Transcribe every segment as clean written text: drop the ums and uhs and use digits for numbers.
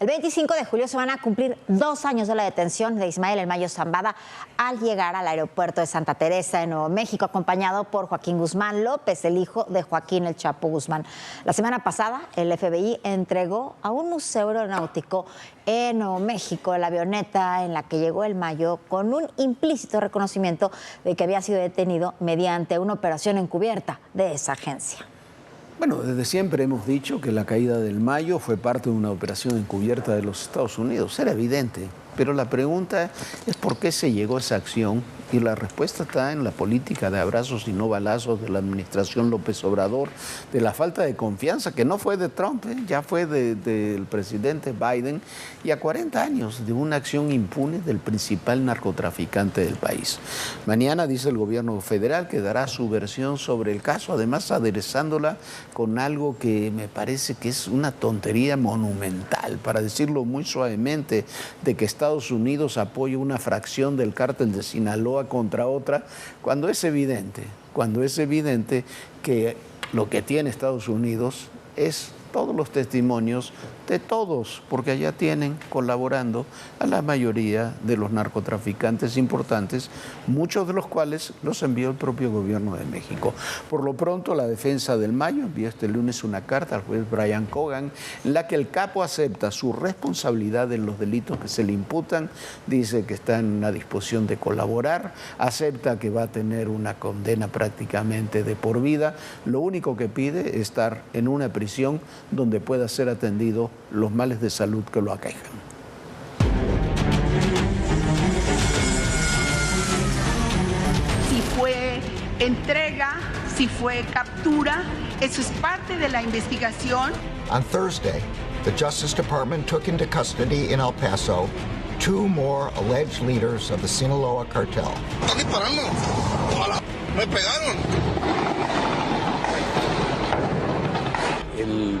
El 25 de julio se van a cumplir 2 años de la detención de Ismael El Mayo Zambada al llegar al aeropuerto de Santa Teresa en Nuevo México, acompañado por Joaquín Guzmán López, el hijo de Joaquín El Chapo Guzmán. La semana pasada, el FBI entregó a un museo aeronáutico en Nuevo México la avioneta en la que llegó El Mayo, con un implícito reconocimiento de que había sido detenido mediante una operación encubierta de esa agencia. Bueno, desde siempre hemos dicho que la caída del Mayo fue parte de una operación encubierta de los Estados Unidos. Era evidente, pero la pregunta es por qué se llegó a esa acción, y la respuesta está en la política de abrazos y no balazos de la administración López Obrador, de la falta de confianza, que no fue de Trump, ya fue del presidente Biden, y a 40 años de una acción impune del principal narcotraficante del país. Mañana dice el gobierno federal que dará su versión sobre el caso, además aderezándola con algo que me parece que es una tontería monumental, para decirlo muy suavemente, de que Estados Unidos apoya una fracción del cártel de Sinaloa contra otra, cuando es evidente que lo que tiene Estados Unidos es todos los testimonios de todos, porque allá tienen colaborando a la mayoría de los narcotraficantes importantes, muchos de los cuales los envió el propio gobierno de México. Por lo pronto, la defensa del Mayo envió este lunes una carta al juez Brian Cogan, en la que el capo acepta su responsabilidad en los delitos que se le imputan, dice que está en una disposición de colaborar, acepta que va a tener una condena prácticamente de por vida. Lo único que pide es estar en una prisión donde pueda ser atendido los males de salud que lo aquejan. Si fue entrega, si fue captura, eso es parte de la investigación. On Thursday, the Justice Department took into custody in El Paso 2 more alleged leaders of the Sinaloa cartel. ¡Están disparando! ¡Me pegaron! El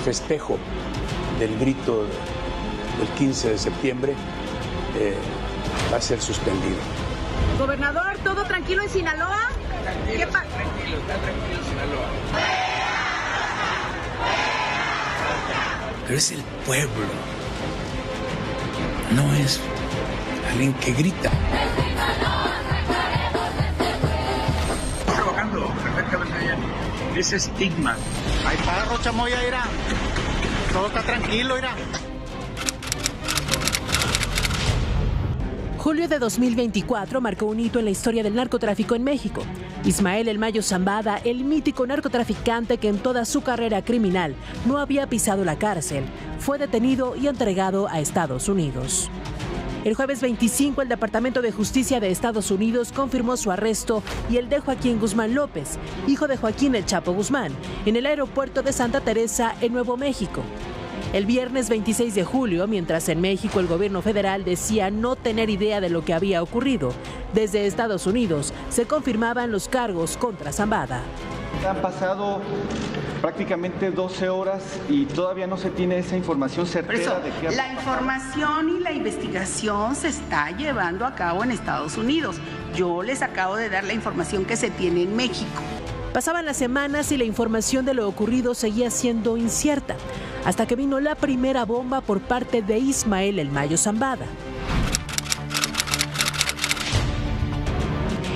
festejo del grito del 15 de septiembre va a ser suspendido. Gobernador, ¿todo tranquilo en Sinaloa? Tranquilo, está tranquilo en Sinaloa. Pero es el pueblo, no es alguien que grita. Trabajando perfectamente bien. Ese estigma. Ahí está Rocha Moya, irá. Todo está tranquilo, irá. Julio de 2024 marcó un hito en la historia del narcotráfico en México. Ismael El Mayo Zambada, el mítico narcotraficante que en toda su carrera criminal no había pisado la cárcel, fue detenido y entregado a Estados Unidos. El jueves 25, el Departamento de Justicia de Estados Unidos confirmó su arresto y el de Joaquín Guzmán López, hijo de Joaquín El Chapo Guzmán, en el aeropuerto de Santa Teresa, en Nuevo México. El viernes 26 de julio, mientras en México el gobierno federal decía no tener idea de lo que había ocurrido, desde Estados Unidos se confirmaban los cargos contra Zambada. Han pasado prácticamente 12 horas y todavía no se tiene esa información certera de qué... La información y la investigación se está llevando a cabo en Estados Unidos. Yo les acabo de dar la información que se tiene en México. Pasaban las semanas y la información de lo ocurrido seguía siendo incierta, hasta que vino la primera bomba por parte de Ismael El Mayo Zambada.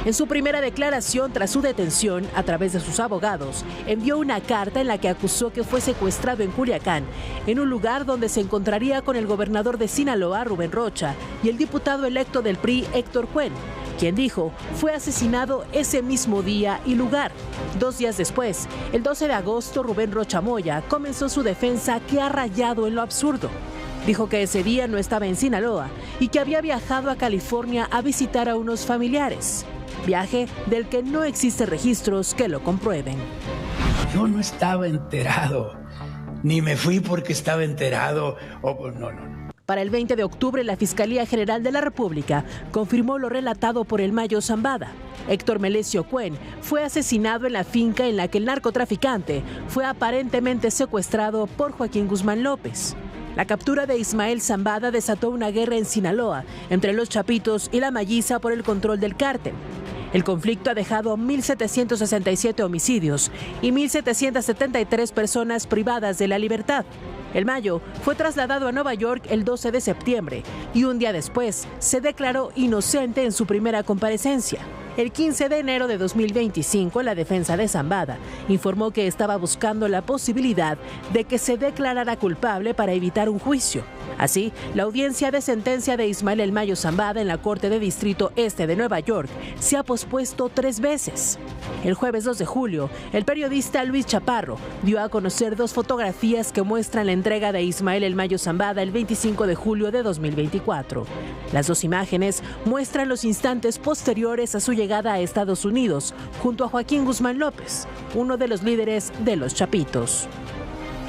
En su primera declaración tras su detención, a través de sus abogados, envió una carta en la que acusó que fue secuestrado en Culiacán, en un lugar donde se encontraría con el gobernador de Sinaloa, Rubén Rocha, y el diputado electo del PRI, Héctor Cuen, quien dijo fue asesinado ese mismo día y lugar. 2 días después, el 12 de agosto, Rubén Rocha Moya comenzó su defensa, que ha rayado en lo absurdo. Dijo que ese día no estaba en Sinaloa y que había viajado a California a visitar a unos familiares. Viaje del que no existen registros que lo comprueben. Yo no estaba enterado, ni me fui porque estaba enterado. No. Para el 20 de octubre, la Fiscalía General de la República confirmó lo relatado por El Mayo Zambada. Héctor Melesio Cuen fue asesinado en la finca en la que el narcotraficante fue aparentemente secuestrado por Joaquín Guzmán López. La captura de Ismael Zambada desató una guerra en Sinaloa entre los Chapitos y la Malliza por el control del cártel. El conflicto ha dejado 1.767 homicidios y 1.773 personas privadas de la libertad. El Mayo fue trasladado a Nueva York el 12 de septiembre y un día después se declaró inocente en su primera comparecencia. El 15 de enero de 2025, la defensa de Zambada informó que estaba buscando la posibilidad de que se declarara culpable para evitar un juicio. Así, la audiencia de sentencia de Ismael El Mayo Zambada en la Corte de Distrito Este de Nueva York se ha pospuesto 3 veces. El jueves 2 de julio, el periodista Luis Chaparro dio a conocer 2 fotografías que muestran la entrega de Ismael El Mayo Zambada el 25 de julio de 2024. Las 2 imágenes muestran los instantes posteriores a su llegada a Estados Unidos, junto a Joaquín Guzmán López, uno de los líderes de los Chapitos.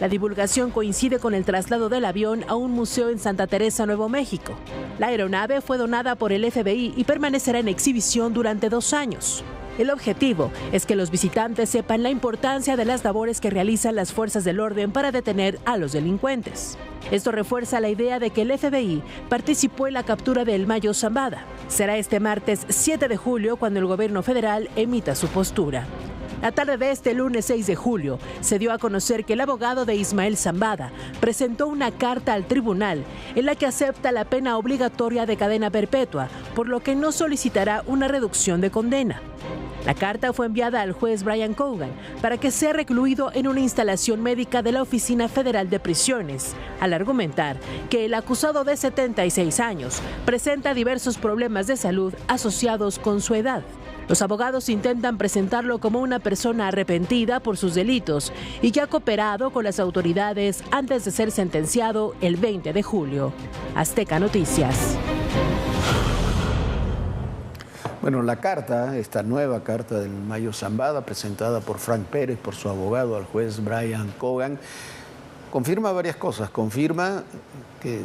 La divulgación coincide con el traslado del avión a un museo en Santa Teresa, Nuevo México. La aeronave fue donada por el FBI y permanecerá en exhibición durante 2 años. El objetivo es que los visitantes sepan la importancia de las labores que realizan las fuerzas del orden para detener a los delincuentes. Esto refuerza la idea de que el FBI participó en la captura de El Mayo Zambada. Será este martes 7 de julio cuando el gobierno federal emita su postura. La tarde de este lunes 6 de julio se dio a conocer que el abogado de Ismael Zambada presentó una carta al tribunal en la que acepta la pena obligatoria de cadena perpetua, por lo que no solicitará una reducción de condena. La carta fue enviada al juez Brian Cogan para que sea recluido en una instalación médica de la Oficina Federal de Prisiones, al argumentar que el acusado de 76 años presenta diversos problemas de salud asociados con su edad. Los abogados intentan presentarlo como una persona arrepentida por sus delitos y que ha cooperado con las autoridades antes de ser sentenciado el 20 de julio. Azteca Noticias. Bueno, la carta, esta nueva carta del Mayo Zambada, presentada por Frank Pérez, por su abogado, al juez Brian Cogan, confirma varias cosas. Confirma que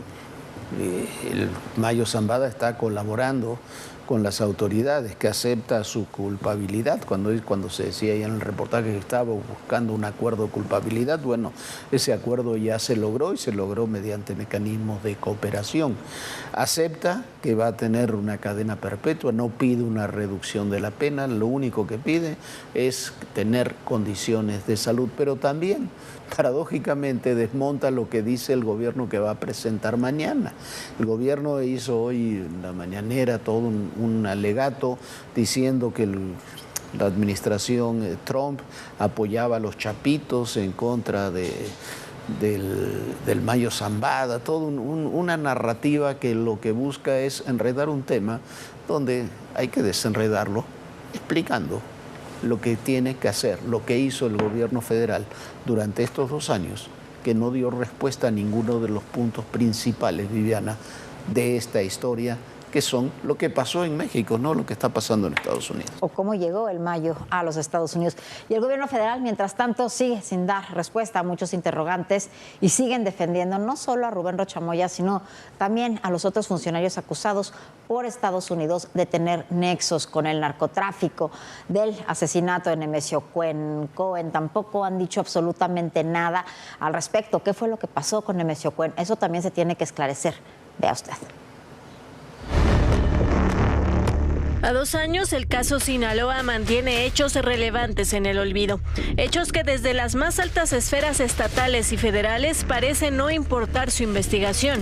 el Mayo Zambada está colaborando con las autoridades, que acepta su culpabilidad. Cuando se decía ya en el reportaje que estaba buscando un acuerdo de culpabilidad, bueno, ese acuerdo ya se logró y se logró mediante mecanismos de cooperación. Acepta que va a tener una cadena perpetua, no pide una reducción de la pena, lo único que pide es tener condiciones de salud, pero también, paradójicamente, desmonta lo que dice el gobierno que va a presentar mañana. El gobierno hizo hoy en la mañanera todo un alegato diciendo que la administración Trump apoyaba a los chapitos en contra del Mayo Zambada, toda una narrativa que lo que busca es enredar un tema donde hay que desenredarlo explicando lo que tiene que hacer, lo que hizo el gobierno federal durante estos 2 años, que no dio respuesta a ninguno de los puntos principales, Viviana, de esta historia, que son lo que pasó en México, no lo que está pasando en Estados Unidos. O cómo llegó el Mayo a los Estados Unidos. Y el gobierno federal, mientras tanto, sigue sin dar respuesta a muchos interrogantes y siguen defendiendo no solo a Rubén Rocha Moya, sino también a los otros funcionarios acusados por Estados Unidos de tener nexos con el narcotráfico, del asesinato de Nemesio Cohen. Tampoco han dicho absolutamente nada al respecto. ¿Qué fue lo que pasó con Nemesio Cohen? Eso también se tiene que esclarecer. Vea usted. A 2 años, el caso Sinaloa mantiene hechos relevantes en el olvido. Hechos que desde las más altas esferas estatales y federales parecen no importar su investigación.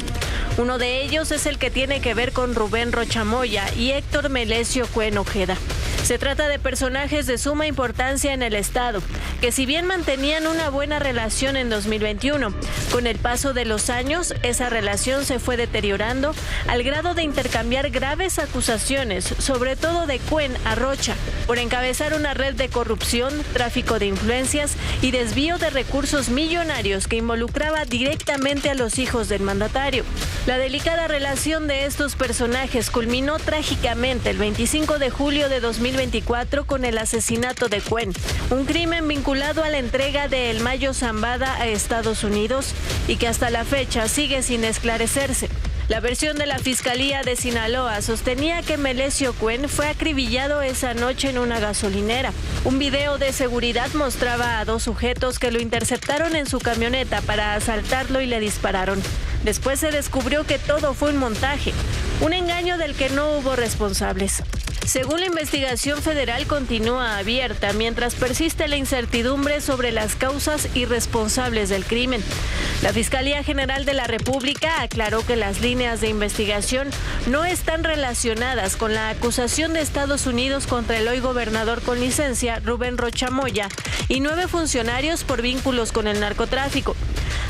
Uno de ellos es el que tiene que ver con Rubén Rocha Moya y Héctor Melesio Cohen Ojeda. Se trata de personajes de suma importancia en el Estado, que si bien mantenían una buena relación en 2021, con el paso de los años, esa relación se fue deteriorando al grado de intercambiar graves acusaciones, sobre todo de Cohen a Rocha, por encabezar una red de corrupción, tráfico de influencias y desvío de recursos millonarios que involucraba directamente a los hijos del mandatario. La delicada relación de estos personajes culminó trágicamente el 25 de julio de 2024 con el asesinato de Cohen, un crimen vinculado a la entrega de El Mayo Zambada a Estados Unidos y que hasta la fecha sigue sin esclarecerse. La versión de la Fiscalía de Sinaloa sostenía que Melesio Cohen fue acribillado esa noche en una gasolinera. Un video de seguridad mostraba a 2 sujetos que lo interceptaron en su camioneta para asaltarlo y le dispararon. Después se descubrió que todo fue un montaje, un engaño del que no hubo responsables. Según la investigación federal, continúa abierta mientras persiste la incertidumbre sobre las causas y responsables del crimen. La Fiscalía General de la República aclaró que las líneas de investigación no están relacionadas con la acusación de Estados Unidos contra el hoy gobernador con licencia, Rubén Rocha Moya, y 9 funcionarios por vínculos con el narcotráfico.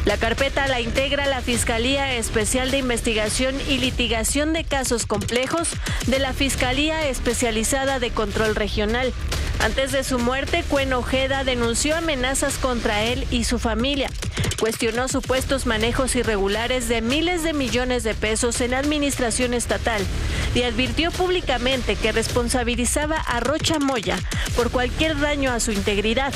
La carpeta la integra la Fiscalía Especial de Investigación y Litigación de Casos Complejos de la Fiscalía Especializada de Control Regional. Antes de su muerte, Cuen Ojeda denunció amenazas contra él y su familia. Cuestionó supuestos manejos irregulares de miles de millones de pesos en administración estatal y advirtió públicamente que responsabilizaba a Rocha Moya por cualquier daño a su integridad.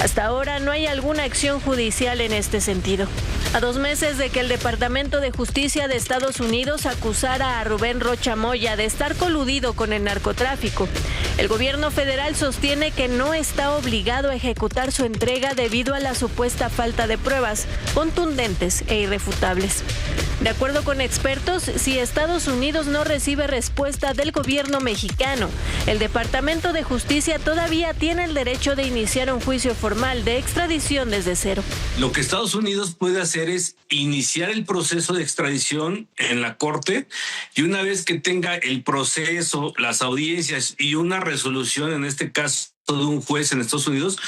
Hasta ahora no hay alguna acción judicial en este sentido. A 2 meses de que el Departamento de Justicia de Estados Unidos acusara a Rubén Rocha Moya de estar coludido con el narcotráfico, el gobierno federal sostiene que no está obligado a ejecutar su entrega debido a la supuesta falta de pruebas contundentes e irrefutables. De acuerdo con expertos, si Estados Unidos no recibe respuesta del gobierno mexicano, el Departamento de Justicia todavía tiene el derecho de iniciar un juicio formal de extradición desde cero. Lo que Estados Unidos puede hacer es iniciar el proceso de extradición en la corte y una vez que tenga el proceso, las audiencias y una resolución, en este caso de un juez en Estados Unidos,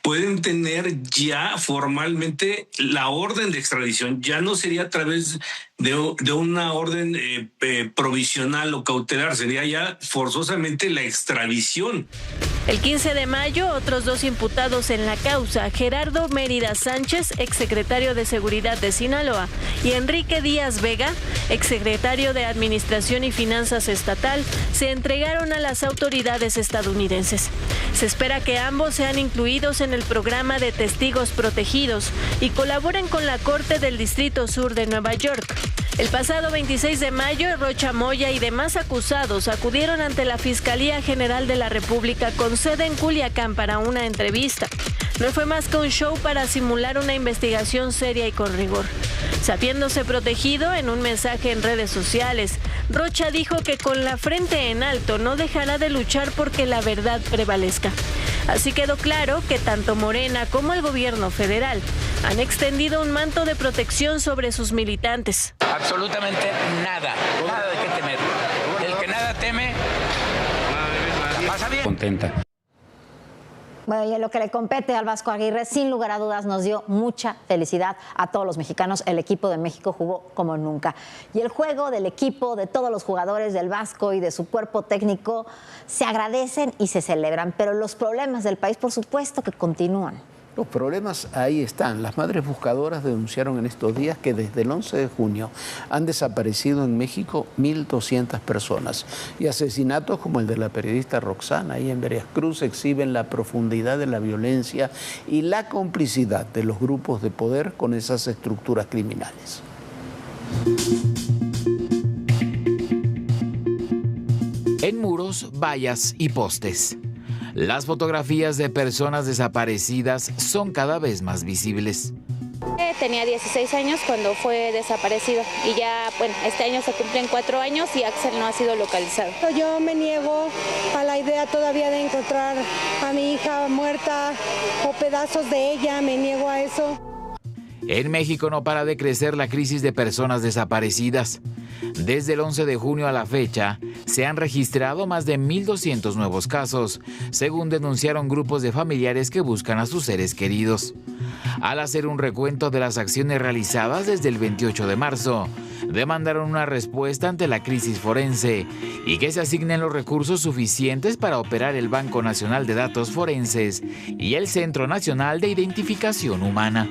pueden tener ya formalmente la orden de extradición. Ya no sería a través de una orden provisional o cautelar, sería ya forzosamente la extradición. El 15 de mayo, otros 2 imputados en la causa, Gerardo Mérida Sánchez, exsecretario de Seguridad de Sinaloa, y Enrique Díaz Vega, exsecretario de Administración y Finanzas Estatal, se entregaron a las autoridades estadounidenses. Se espera que ambos sean incluidos en el programa de testigos protegidos y colaboren con la Corte del Distrito Sur de Nueva York. El pasado 26 de mayo, Rocha Moya y demás acusados acudieron ante la Fiscalía General de la República con sede en Culiacán para una entrevista. No fue más que un show para simular una investigación seria y con rigor. Sabiéndose protegido, en un mensaje en redes sociales, Rocha dijo que con la frente en alto no dejará de luchar porque la verdad prevalezca. Así quedó claro que tanto Morena como el gobierno federal han extendido un manto de protección sobre sus militantes. Absolutamente nada de qué temer. El que nada teme, la pasa bien. Contenta. Bueno, y en lo que le compete al Vasco Aguirre, sin lugar a dudas nos dio mucha felicidad a todos los mexicanos. El equipo de México jugó como nunca. Y el juego del equipo, de todos los jugadores del Vasco y de su cuerpo técnico, se agradecen y se celebran. Pero los problemas del país, por supuesto, que continúan. Los problemas ahí están. Las madres buscadoras denunciaron en estos días que desde el 11 de junio han desaparecido en México 1.200 personas. Y asesinatos como el de la periodista Roxana ahí en Veracruz exhiben la profundidad de la violencia y la complicidad de los grupos de poder con esas estructuras criminales. En muros, vallas y postes. Las fotografías de personas desaparecidas son cada vez más visibles. Tenía 16 años cuando fue desaparecido y ya, bueno, este año se cumplen 4 años y Axel no ha sido localizado. Yo me niego a la idea todavía de encontrar a mi hija muerta o pedazos de ella, me niego a eso. En México no para de crecer la crisis de personas desaparecidas. Desde el 11 de junio a la fecha, se han registrado más de 1.200 nuevos casos, según denunciaron grupos de familiares que buscan a sus seres queridos. Al hacer un recuento de las acciones realizadas desde el 28 de marzo, demandaron una respuesta ante la crisis forense y que se asignen los recursos suficientes para operar el Banco Nacional de Datos Forenses y el Centro Nacional de Identificación Humana.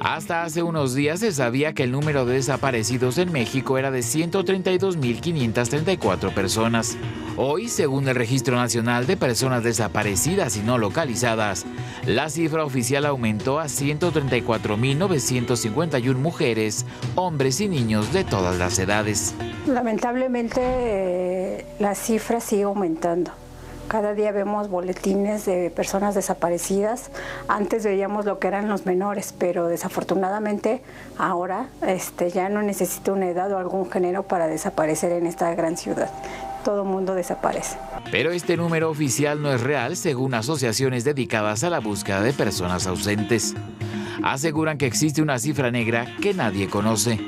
Hasta hace unos días se sabía que el número de desaparecidos en México era de 132.534 personas. Hoy, según el Registro Nacional de Personas Desaparecidas y No Localizadas, la cifra oficial aumentó a 134.951 mujeres, hombres y niños de todas las edades. Lamentablemente, la cifra sigue aumentando. Cada día vemos boletines de personas desaparecidas. Antes veíamos lo que eran los menores, pero desafortunadamente ahora ya no necesita una edad o algún género para desaparecer en esta gran ciudad. todo el mundo desaparece. Pero este número oficial no es real, según asociaciones dedicadas a la búsqueda de personas ausentes. Aseguran que existe una cifra negra que nadie conoce.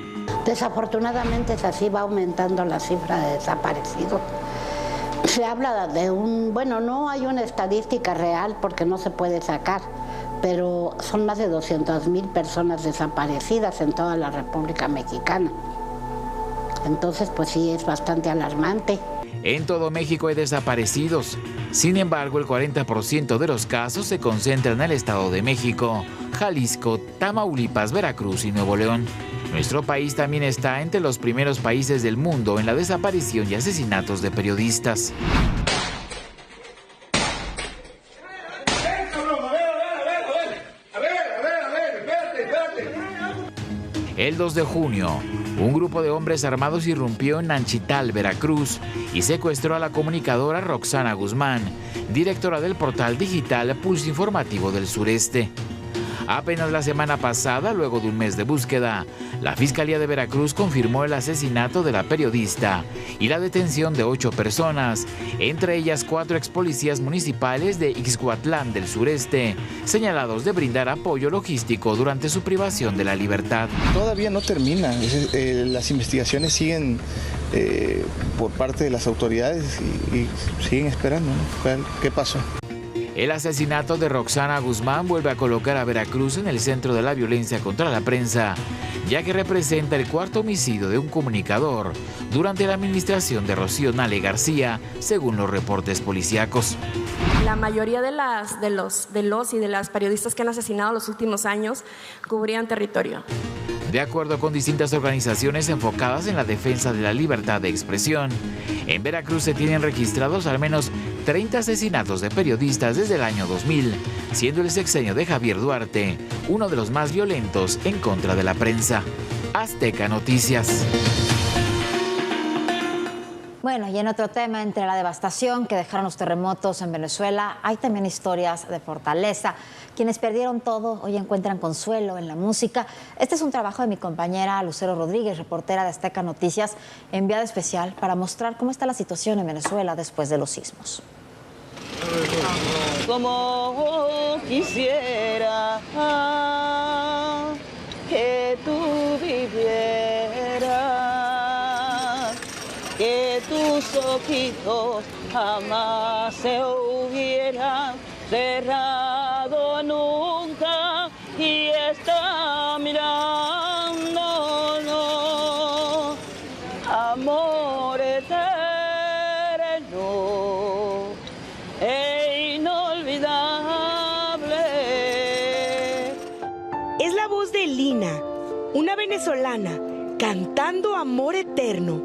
Desafortunadamente es así, va aumentando la cifra de desaparecidos. Se habla de no hay una estadística real porque no se puede sacar, pero son más de 200,000 personas desaparecidas en toda la República Mexicana. Entonces, pues sí, es bastante alarmante. En todo México hay desaparecidos. Sin embargo, el 40% de los casos se concentran en el Estado de México, Jalisco, Tamaulipas, Veracruz y Nuevo León. Nuestro país también está entre los primeros países del mundo en la desaparición y asesinatos de periodistas. El 2 de junio, un grupo de hombres armados irrumpió en Nanchital, Veracruz, y secuestró a la comunicadora Roxana Guzmán, directora del portal digital Pulso Informativo del Sureste. Apenas la semana pasada, luego de un mes de búsqueda, la Fiscalía de Veracruz confirmó el asesinato de la periodista y la detención de 8 personas, entre ellas 4 expolicías municipales de Ixhuatlán del Sureste, señalados de brindar apoyo logístico durante su privación de la libertad. Todavía no termina, las investigaciones siguen por parte de las autoridades y siguen esperando, ¿no? ¿Qué pasó? El asesinato de Roxana Guzmán vuelve a colocar a Veracruz en el centro de la violencia contra la prensa, ya que representa el 4º homicidio de un comunicador durante la administración de Rocío Nale García, según los reportes policíacos. La mayoría de los y de las periodistas que han asesinado en los últimos años cubrían territorio. De acuerdo con distintas organizaciones enfocadas en la defensa de la libertad de expresión, en Veracruz se tienen registrados al menos 30 asesinatos de periodistas desde el año 2000, siendo el sexenio de Javier Duarte uno de los más violentos en contra de la prensa. Azteca Noticias. Bueno, y en otro tema, entre la devastación que dejaron los terremotos en Venezuela, hay también historias de fortaleza. Quienes perdieron todo hoy encuentran consuelo en la música. Este es un trabajo de mi compañera Lucero Rodríguez, reportera de Azteca Noticias, enviada especial para mostrar cómo está la situación en Venezuela después de los sismos. Como quisiera que tú vivieras, que tus ojitos jamás se hubieran cerrado nunca y está mirándonos, amor eterno e inolvidable. Es la voz de Lina, una venezolana, cantando Amor Eterno,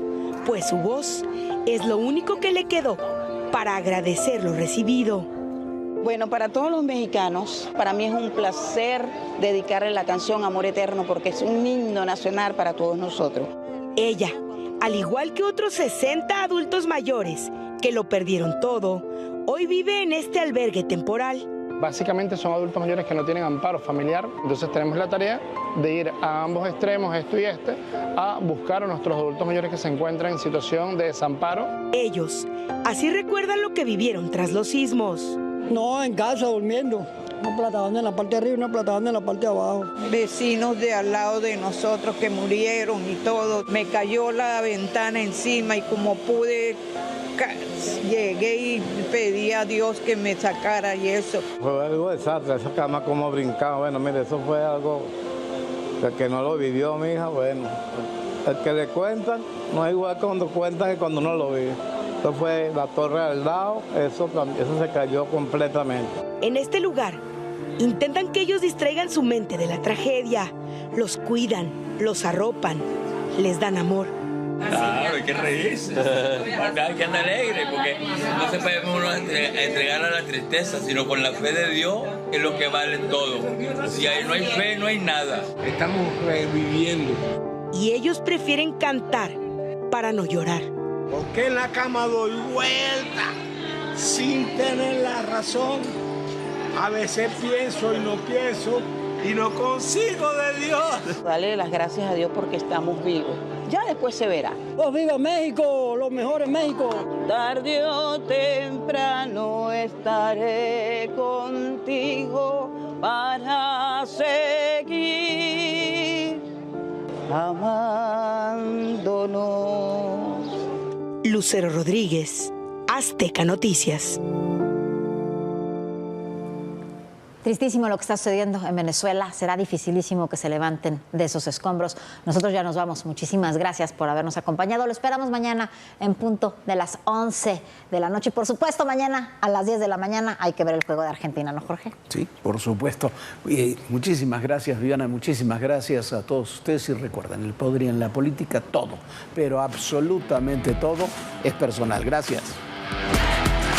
pues su voz es lo único que le quedó para agradecer lo recibido. Bueno, para todos los mexicanos, para mí es un placer dedicarle la canción Amor Eterno porque es un himno nacional para todos nosotros. Ella, al igual que otros 60 adultos mayores que lo perdieron todo, hoy vive en este albergue temporal. Básicamente son adultos mayores que no tienen amparo familiar, entonces tenemos la tarea de ir a ambos extremos, este y este, a buscar a nuestros adultos mayores que se encuentran en situación de desamparo. Ellos así recuerdan lo que vivieron tras los sismos. No, en casa durmiendo. Una plataforma en la parte de arriba y una plataforma en la parte de abajo. Vecinos de al lado de nosotros que murieron y todo. Me cayó la ventana encima y como pude, llegué y pedí a Dios que me sacara y eso. Fue algo desastre, esa cama como brincaba. Bueno, mire, eso fue algo que no lo vivió mi hija, bueno. El que le cuentan no es igual cuando cuentan que cuando uno lo vive. Eso fue la torre al lado, eso se cayó completamente. En este lugar, intentan que ellos distraigan su mente de la tragedia. Los cuidan, los arropan, les dan amor. Claro, hay que reírse, hay que andar alegre, porque no se puede uno entregar a la tristeza, sino con la fe de Dios, que es lo que vale todo. Si no hay fe, no hay nada. Estamos reviviendo. Y ellos prefieren cantar para no llorar. Porque en la cama doy vuelta sin tener la razón. A veces pienso y no pienso y no consigo de Dios. Dale las gracias a Dios porque estamos vivos. Ya después se verá. ¡Oh, viva México! ¡Lo mejor en México! Tarde o temprano estaré contigo para seguir amándonos. Lucero Rodríguez, Azteca Noticias. Tristísimo lo que está sucediendo en Venezuela. Será dificilísimo que se levanten de esos escombros. Nosotros ya nos vamos. Muchísimas gracias por habernos acompañado. Lo esperamos mañana en punto de las 11 de la noche. Y por supuesto, mañana a las 10 de la mañana hay que ver el juego de Argentina, ¿no, Jorge? Sí, por supuesto. Muchísimas gracias, Viviana. Muchísimas gracias a todos ustedes. Y recuerden, el poder y en la política todo, pero absolutamente todo es personal. Gracias.